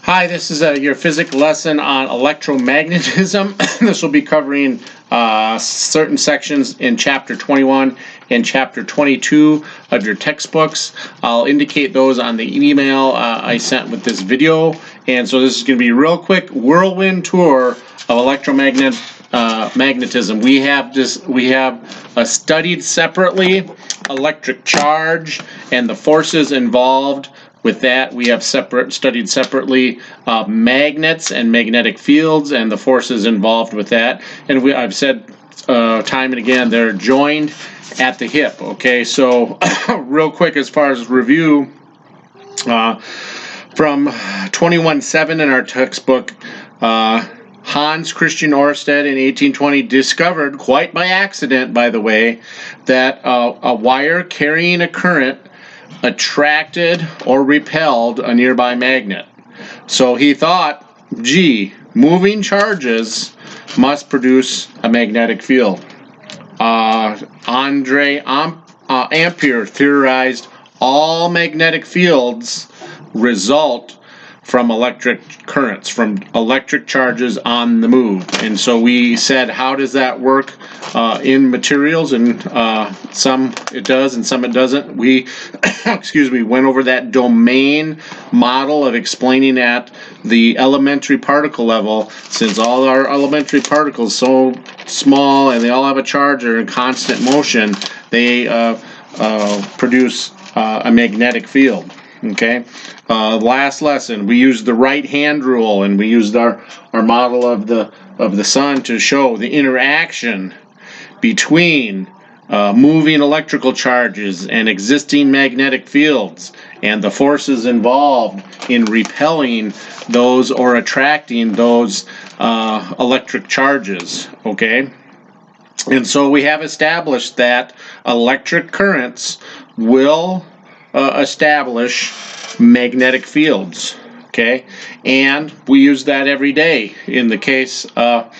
Hi, this is your physics lesson on electromagnetism. This will be covering certain sections in Chapter 21 and Chapter 22 of your textbooks. I'll indicate those on the email I sent with this video. And so this is going to be a real quick whirlwind tour of magnetism. We have studied separately electric charge and the forces involved. With that, we have studied separately magnets and magnetic fields and the forces involved with that. And I've said time and again, they're joined at the hip. Okay, so real quick as far as review, from 21.7 in our textbook, Hans Christian Ørsted in 1820 discovered, quite by accident by the way, that a wire carrying a current attracted or repelled a nearby magnet. So he thought, gee, moving charges must produce a magnetic field. Ampere theorized all magnetic fields result from electric currents, from electric charges on the move. And so we said, how does that work in materials? And some it does and some it doesn't. We went over that domain model of explaining at the elementary particle level. Since all our elementary particles so small and they all have a charge or in constant motion, they produce a magnetic field. Okay. Last lesson, we used the right hand rule, and we used our model of the sun to show the interaction between moving electrical charges and existing magnetic fields, and the forces involved in repelling those or attracting those electric charges. Okay, and so we have established that electric currents will establish magnetic fields. Okay, and we use that every day in the case of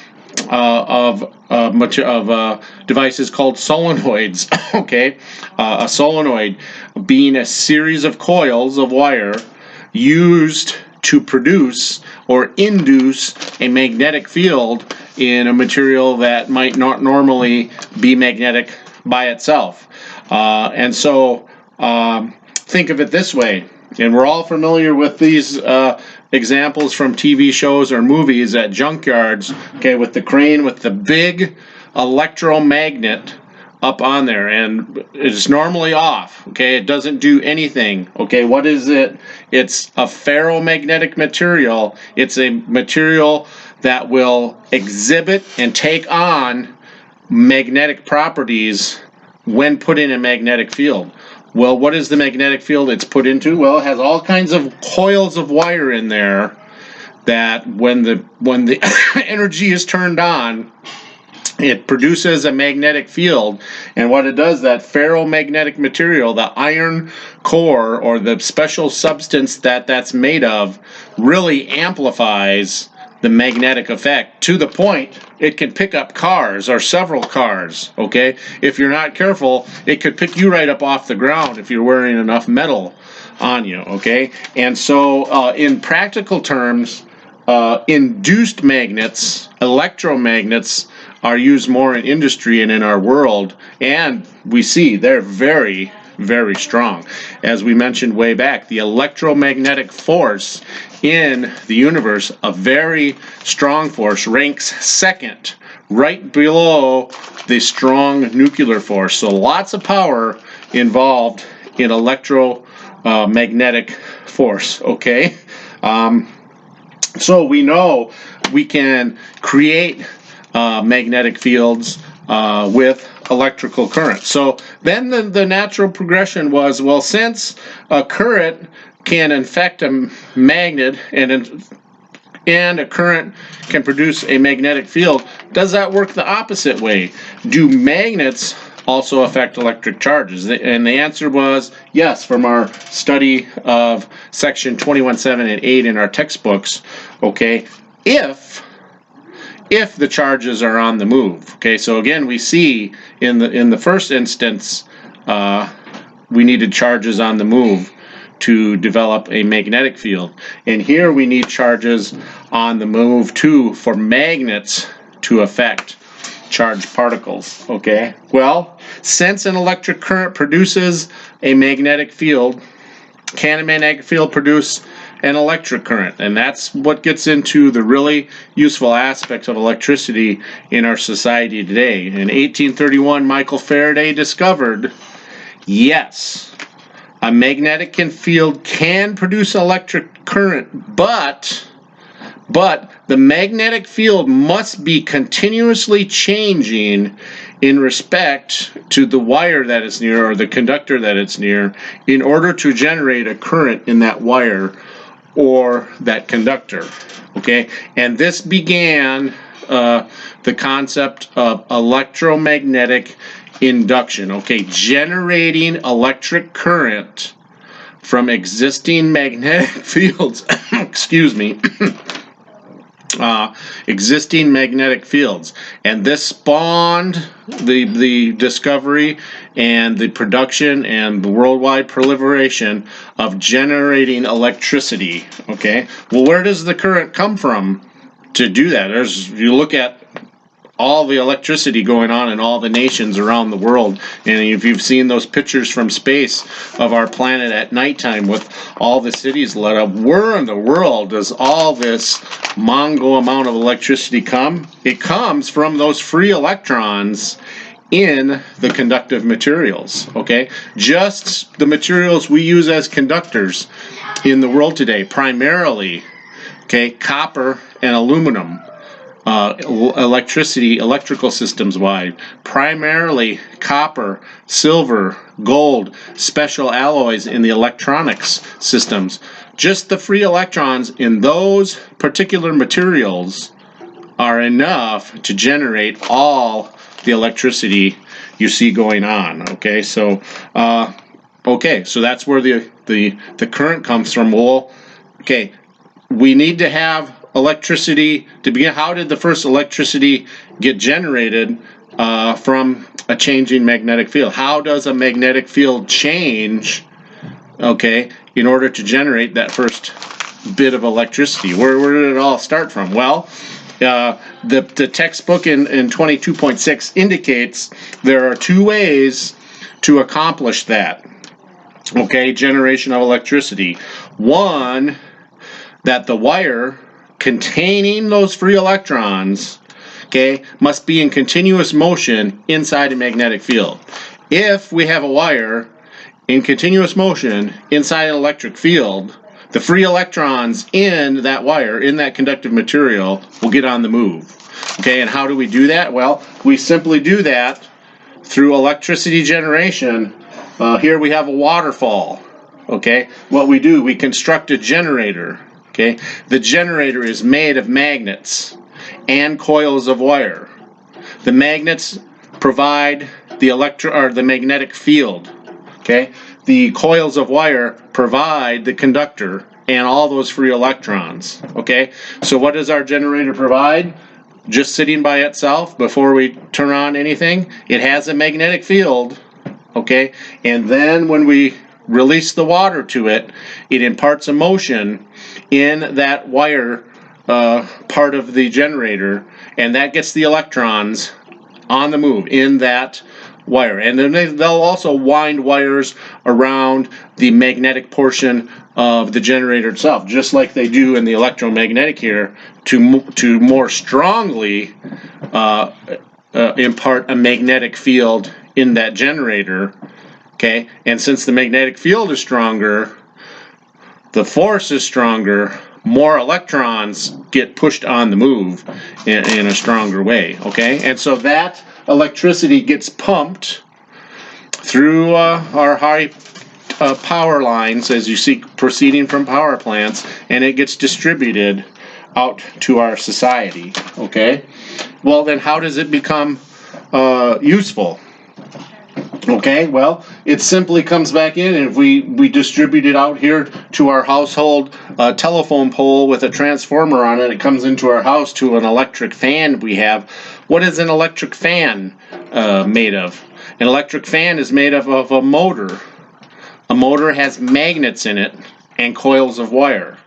devices called solenoids. Okay, a solenoid being a series of coils of wire used to produce or induce a magnetic field in a material that might not normally be magnetic by itself. And so think of it this way, and we're all familiar with these examples from TV shows or movies at junkyards, okay, with the crane with the big electromagnet up on there, and it's normally off, okay, it doesn't do anything. Okay, what is it? It's a ferromagnetic material. It's a material that will exhibit and take on magnetic properties when put in a magnetic field. Well, what is the magnetic field it's put into? Well, it has all kinds of coils of wire in there that when the energy is turned on, it produces a magnetic field. And what it does, that ferromagnetic material, the iron core or the special substance that's made of, really amplifies the magnetic effect to the point it can pick up cars or several cars. Okay, if you're not careful, it could pick you right up off the ground if you're wearing enough metal on you. Okay, and so in practical terms, induced magnets, electromagnets, are used more in industry and in our world, and we see they're very, very strong. As we mentioned way back, the electromagnetic force in the universe, a very strong force, ranks second, right below the strong nuclear force. So lots of power involved in electromagnetic force. Okay, so we know we can create magnetic fields with electrical current. So then the natural progression was, well, since a current can infect a magnet and a current can produce a magnetic field, does that work the opposite way? Do magnets also affect electric charges? And the answer was yes, from our study of section 21.7 and 8 in our textbooks. Okay, if the charges are on the move. Okay, so again, we see in the first instance we needed charges on the move to develop a magnetic field. And here we need charges on the move too for magnets to affect charged particles. Okay, well, since an electric current produces a magnetic field, can a magnetic field produce an electric current? And that's what gets into the really useful aspects of electricity in our society today. In 1831, Michael Faraday discovered, yes, a magnetic field can produce electric current, but the magnetic field must be continuously changing in respect to the wire that it's near or the conductor that it's near in order to generate a current in that wire or that conductor. Okay, and this began the concept of electromagnetic induction. Okay, generating electric current from existing magnetic fields. Excuse me. Existing magnetic fields, and this spawned the discovery and the production and the worldwide proliferation of generating electricity. Okay, well, where does the current come from to do that? You look at all the electricity going on in all the nations around the world, and if you've seen those pictures from space of our planet at nighttime with all the cities lit up, where in the world does all this mongo amount of electricity come? It comes from those free electrons in the conductive materials. Okay, just the materials we use as conductors in the world today, primarily, okay, copper and aluminum. Electrical systems wide, primarily copper, silver, gold, special alloys in the electronics systems. Just the free electrons in those particular materials are enough to generate all the electricity you see going on. Okay, so that's where the current comes from. Well, okay, we need to have electricity to begin. How did the first electricity get generated from a changing magnetic field? How does a magnetic field change, okay, in order to generate that first bit of electricity? Where did it all start from? Well, the textbook in 22.6 indicates there are two ways to accomplish that, okay, generation of electricity. One, that the wire containing those free electrons, okay, must be in continuous motion inside a magnetic field. If we have a wire in continuous motion inside an electric field, the free electrons in that wire, in that conductive material, will get on the move. Okay, and how do we do that? Well, we simply do that through electricity generation. Here we have a waterfall. Okay, what we do, we construct a generator. Okay, the generator is made of magnets and coils of wire. The magnets provide the magnetic field. Okay, the coils of wire provide the conductor and all those free electrons. Okay, so what does our generator provide? Just sitting by itself before we turn on anything, it has a magnetic field. Okay, and then when we release the water to it, it imparts a motion in that wire part of the generator, and that gets the electrons on the move in that wire. And then they'll also wind wires around the magnetic portion of the generator itself, just like they do in the electromagnetic here, to more strongly impart a magnetic field in that generator. Okay, and since the magnetic field is stronger, the force is stronger, more electrons get pushed on the move in a stronger way. Okay, and so that electricity gets pumped through our high power lines, as you see proceeding from power plants, and it gets distributed out to our society. Okay, well then how does it become useful? Okay, well, it simply comes back in, and if we distribute it out here to our household telephone pole with a transformer on it, it comes into our house to an electric fan we have. What is an electric fan made of? An electric fan is made of a motor. A motor has magnets in it and coils of wire.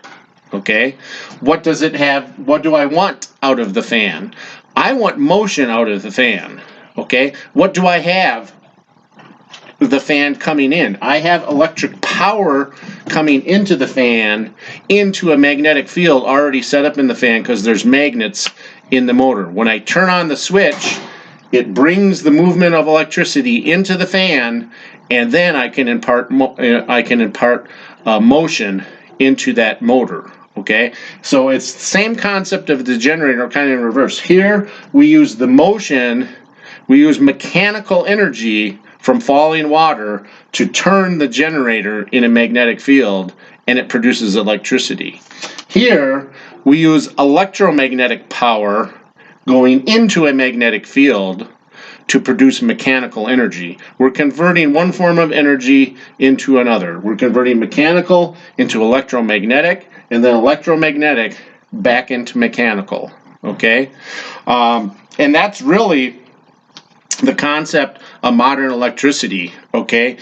Okay, what does it have? What do I want out of the fan? I want motion out of the fan. Okay, what do I have? The fan coming in. I have electric power coming into the fan, into a magnetic field already set up in the fan because there's magnets in the motor. When I turn on the switch, it brings the movement of electricity into the fan, and then I can impart motion into that motor. Okay, so it's the same concept of the generator, kind of in reverse. Here we use the motion, we use mechanical energy from falling water to turn the generator in a magnetic field, and it produces electricity. Here we use electromagnetic power going into a magnetic field to produce mechanical energy. We're converting one form of energy into another. We're converting mechanical into electromagnetic, and then electromagnetic back into mechanical. Okay, and that's really the concept of modern electricity. Okay,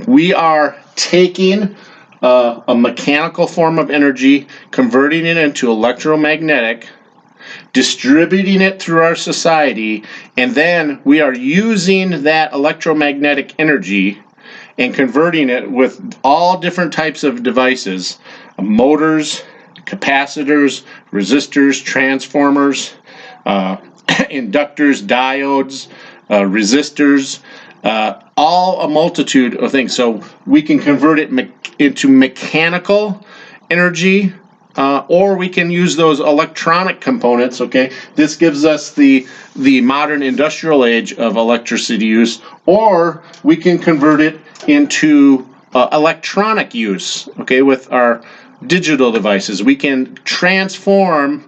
we are taking a mechanical form of energy, converting it into electromagnetic, distributing it through our society, and then we are using that electromagnetic energy and converting it with all different types of devices: motors, capacitors, resistors, transformers, inductors, diodes, resistors, all a multitude of things. So we can convert it into mechanical energy, or we can use those electronic components. Okay, this gives us the modern industrial age of electricity use, or we can convert it into electronic use. Okay, with our digital devices, we can transform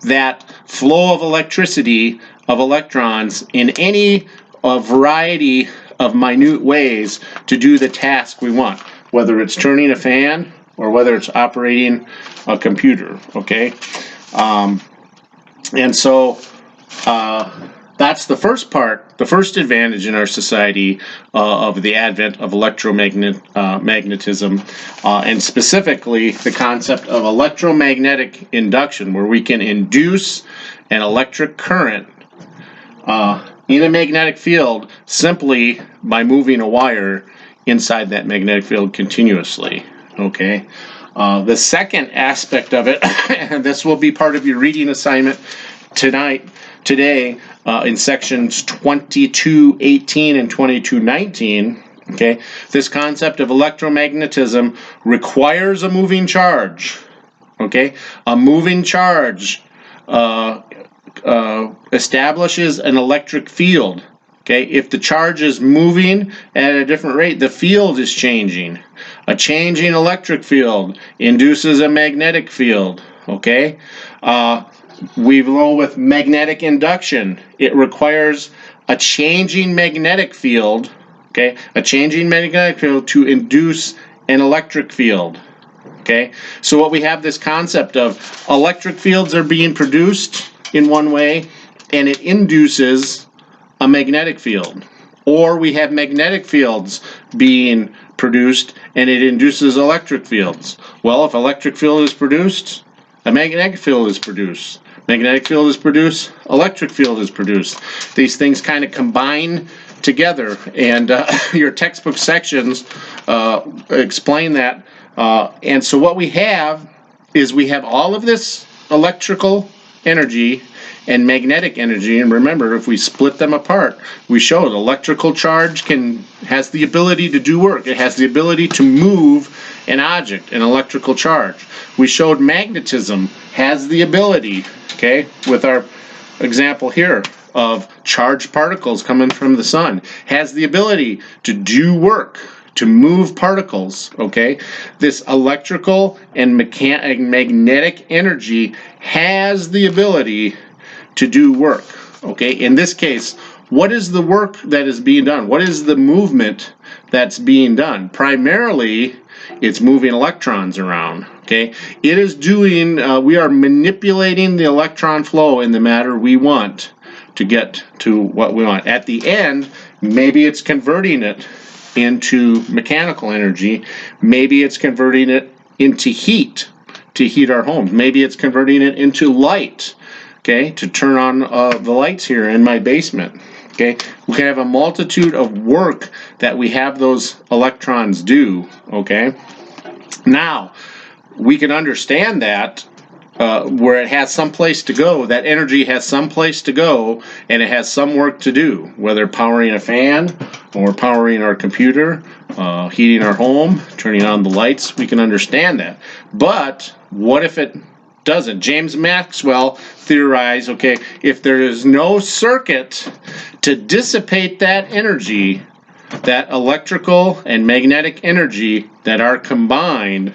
that flow of electricity, of electrons, in any variety of minute ways to do the task we want, whether it's turning a fan or whether it's operating a computer. Okay, and so that's the first part, the first advantage in our society of the advent of electromagnetism, and specifically the concept of electromagnetic induction, where we can induce an electric current in a magnetic field simply by moving a wire inside that magnetic field continuously. Okay. The second aspect of it, and this will be part of your reading assignment today, in sections 22:18 and 22:19. Okay, this concept of electromagnetism requires a moving charge. Okay, a moving charge establishes an electric field. Okay, if the charge is moving at a different rate, the field is changing. A changing electric field induces a magnetic field. Okay, we go with magnetic induction. It requires a changing magnetic field. Okay, a changing magnetic field to induce an electric field. Okay, so what we have this concept of electric fields are being produced in one way, and it induces a magnetic field. Or we have magnetic fields being produced, and it induces electric fields. Well, if electric field is produced, a magnetic field is produced. Magnetic field is produced, electric field is produced. These things kind of combine together, and your textbook sections explain that. And so what we have is we have all of this electrical energy and magnetic energy, and remember, if we split them apart, we showed electrical charge has the ability to do work. It has the ability to move an object, an electrical charge. We showed magnetism has the ability, okay, with our example here of charged particles coming from the sun, has the ability to do work, to move particles. Okay, this electrical and magnetic energy has the ability to do work. Okay, in this case, what is the work that is being done? What is the movement that's being done? Primarily, it's moving electrons around. Okay, it is doing, we are manipulating the electron flow in the matter we want to get to what we want. At the end, maybe it's converting it into mechanical energy. Maybe it's converting it into heat to heat our homes. Maybe it's converting it into light, okay, to turn on the lights here in my basement. Okay, we can have a multitude of work that we have those electrons do. Okay, now we can understand that where it has some place to go, that energy has some place to go, and it has some work to do, whether powering a fan or powering our computer, heating our home, turning on the lights. We can understand that. But what if it doesn't? James Maxwell theorized, okay, if there is no circuit to dissipate that energy, that electrical and magnetic energy that are combined,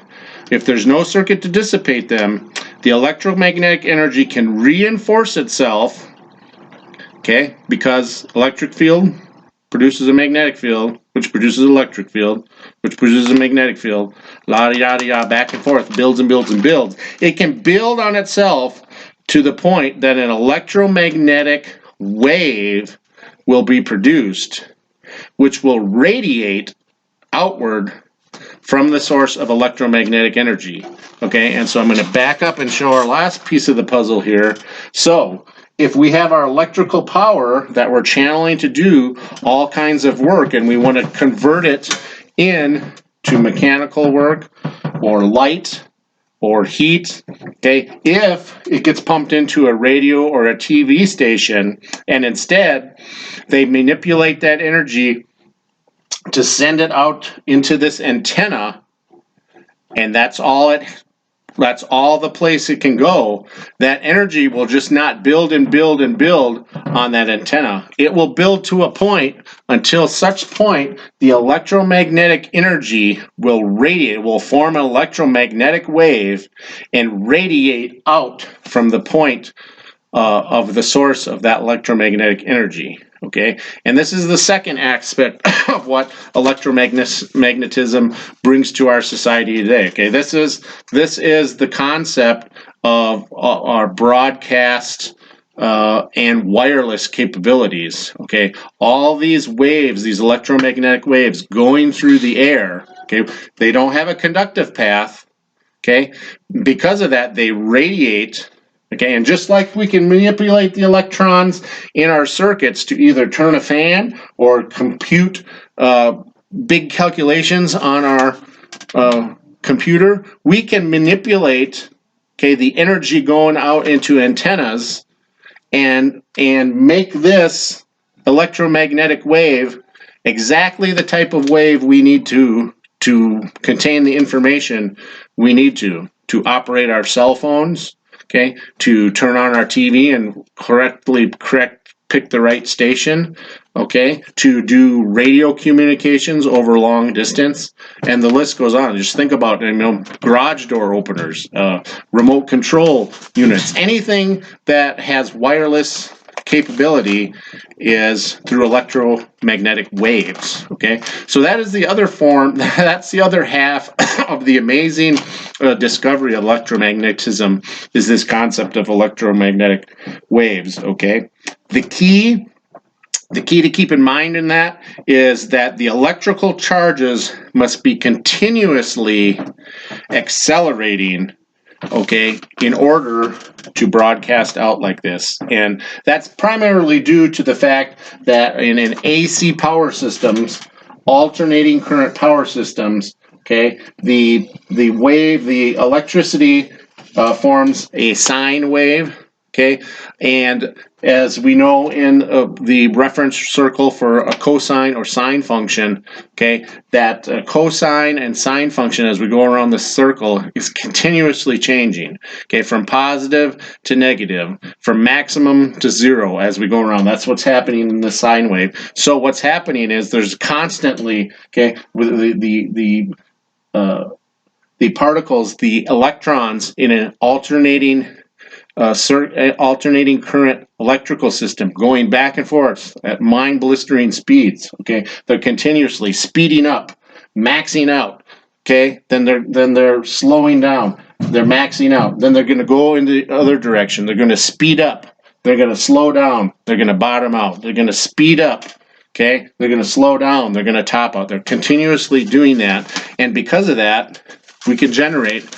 if there's no circuit to dissipate them, the electromagnetic energy can reinforce itself, okay, because electric field produces a magnetic field, which produces an electric field, which produces a magnetic field, la-di-da-di-da, back and forth, builds and builds and builds. It can build on itself to the point that an electromagnetic wave will be produced, which will radiate outward from the source of electromagnetic energy. Okay, and so I'm going to back up and show our last piece of the puzzle here. So if we have our electrical power that we're channeling to do all kinds of work, and we want to convert it in to mechanical work or light or heat, okay, if it gets pumped into a radio or a TV station, and instead they manipulate that energy to send it out into this antenna, and that's all the place it can go, that energy will just not build and build and build on that antenna. It will build to a point until such point the electromagnetic energy will radiate, will form an electromagnetic wave and radiate out from the point of the source of that electromagnetic energy. Okay, and this is the second aspect of what electromagnetism brings to our society today. Okay, this is the concept of our broadcast and wireless capabilities. Okay, all these waves, these electromagnetic waves going through the air. Okay, they don't have a conductive path. Okay, because of that, they radiate. Okay, and just like we can manipulate the electrons in our circuits to either turn a fan or compute big calculations on our computer, we can manipulate, okay, the energy going out into antennas and make this electromagnetic wave exactly the type of wave we need to contain the information we need to operate our cell phones. Okay, to turn on our TV and pick the right station, okay, to do radio communications over long distance, and the list goes on. Just think about, garage door openers, remote control units, anything that has wireless capability is through electromagnetic waves. Okay, so that is the other form, that's the other half of the amazing discovery of electromagnetism, is this concept of electromagnetic waves. Okay, the key to keep in mind in that is that the electrical charges must be continuously accelerating, okay, in order to broadcast out like this. And that's primarily due to the fact that in an AC power systems, alternating current power systems, okay, the wave, the electricity forms a sine wave, okay, and as we know in the reference circle for a cosine or sine function, okay, that cosine and sine function as we go around the circle is continuously changing, okay, from positive to negative, from maximum to zero as we go around. That's what's happening in the sine wave. So what's happening is there's constantly, okay, with the particles, the electrons in an alternating current electrical system going back and forth at mind-blistering speeds. Okay, they're continuously speeding up, maxing out. Okay, then they're slowing down. They're maxing out. Then they're going to go in the other direction. They're going to speed up. They're going to slow down. They're going to bottom out. They're going to speed up. Okay, they're going to slow down, they're going to top out, they're continuously doing that, and because of that, we can generate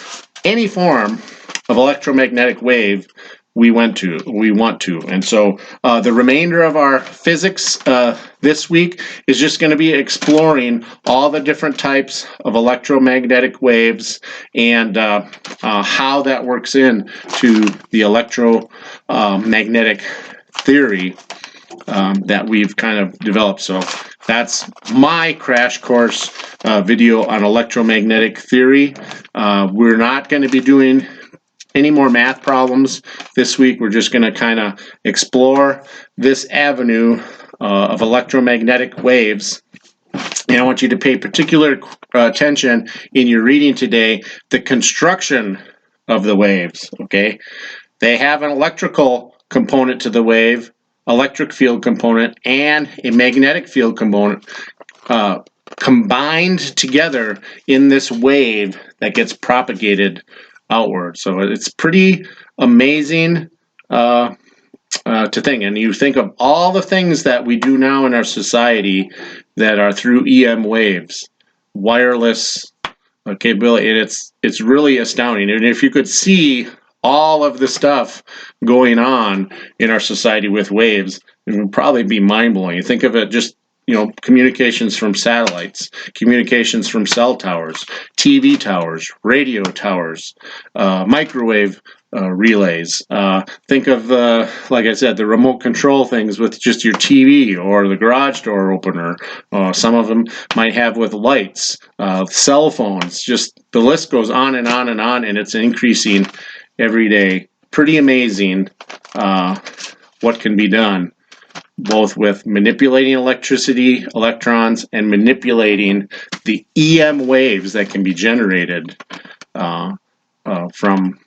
any form of electromagnetic wave we want to. And so the remainder of our physics this week is just going to be exploring all the different types of electromagnetic waves and how that works in to the electromagnetic theory that we've kind of developed. So that's my crash course video on electromagnetic theory. We're not going to be doing any more math problems this week. We're just going to kind of explore this avenue of electromagnetic waves. And I want you to pay particular attention in your reading today, the construction of the waves, okay? They have an electrical component to the wave, electric field component, and a magnetic field component combined together in this wave that gets propagated outward. So it's pretty amazing to think. And you think of all the things that we do now in our society that are through EM waves, wireless capability, and it's really astounding. And if you could see all of the stuff going on in our society with waves, it would probably be mind-blowing. You think of it just, communications from satellites, communications from cell towers, TV towers, radio towers, microwave relays. Think of, like I said, the remote control things with just your TV or the garage door opener. Some of them might have with lights, cell phones, just the list goes on and on and on, and it's increasing every day. Pretty amazing what can be done, both with manipulating electricity, electrons, and manipulating the EM waves that can be generated from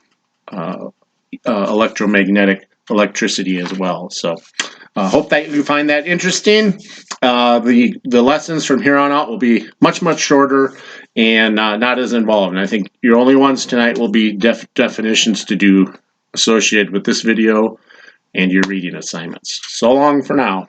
electromagnetic electricity as well. So hope that you find that interesting. The lessons from here on out will be much shorter and not as involved. And I think your only ones tonight will be definitions to do associated with this video and your reading assignments. So long for now.